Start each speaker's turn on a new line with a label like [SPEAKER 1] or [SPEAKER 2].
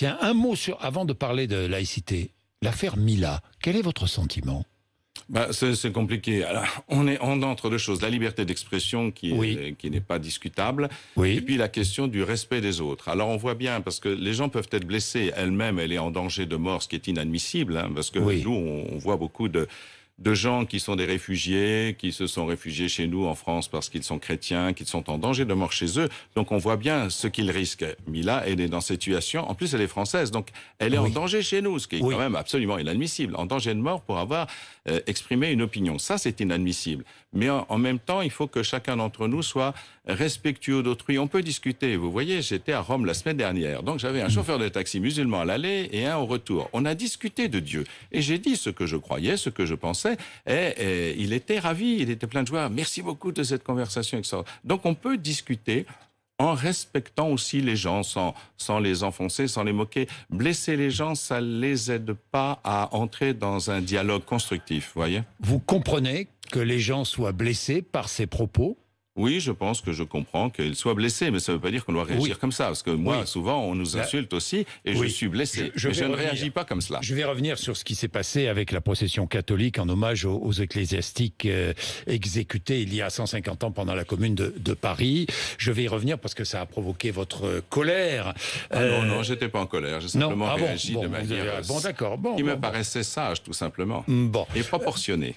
[SPEAKER 1] Tiens, un mot avant de parler de laïcité. L'affaire Mila, quel est votre sentiment?
[SPEAKER 2] C'est compliqué. Alors, on entre deux choses. La liberté d'expression qui n'est pas discutable.
[SPEAKER 1] Oui.
[SPEAKER 2] Et puis la question du respect des autres. Alors on voit bien, parce que les gens peuvent être blessés. Elle-même, elle est en danger de mort, ce qui est inadmissible. Parce que nous, on voit beaucoup de gens qui sont des réfugiés, qui se sont réfugiés chez nous en France parce qu'ils sont chrétiens, qu'ils sont en danger de mort chez eux. Donc on voit bien ce qu'ils risquent. Mila, elle est dans cette situation. En plus, elle est française, donc elle est en danger chez nous, ce qui est quand même absolument inadmissible. En danger de mort pour avoir exprimé une opinion. Ça, c'est inadmissible. Mais en même temps, il faut que chacun d'entre nous soit respectueux d'autrui. On peut discuter. Vous voyez, j'étais à Rome la semaine dernière. Donc j'avais un chauffeur de taxi musulman à l'aller et un au retour. On a discuté de Dieu. Et j'ai dit ce que je croyais, ce que je pensais. Et il était ravi, il était plein de joie. Merci beaucoup de cette conversation. Donc on peut discuter en respectant aussi les gens, sans les enfoncer, sans les moquer. Blesser les gens, ça ne les aide pas à entrer dans un dialogue constructif, voyez.
[SPEAKER 1] Vous comprenez que les gens soient blessés par ces propos?
[SPEAKER 2] Oui, je pense que je comprends qu'ils soient blessés, mais ça ne veut pas dire qu'on doit réagir comme ça. Parce que moi, souvent, on nous insulte aussi et je suis blessé. Je ne réagis pas comme cela.
[SPEAKER 1] Je vais revenir sur ce qui s'est passé avec la procession catholique en hommage aux ecclésiastiques exécutés il y a 150 ans pendant la Commune de Paris. Je vais y revenir parce que ça a provoqué votre colère.
[SPEAKER 2] Non, j'étais pas en colère. J'ai simplement réagi de manière
[SPEAKER 1] d'accord.
[SPEAKER 2] qui me paraissait sage, tout simplement.
[SPEAKER 1] Bon.
[SPEAKER 2] Et proportionnée.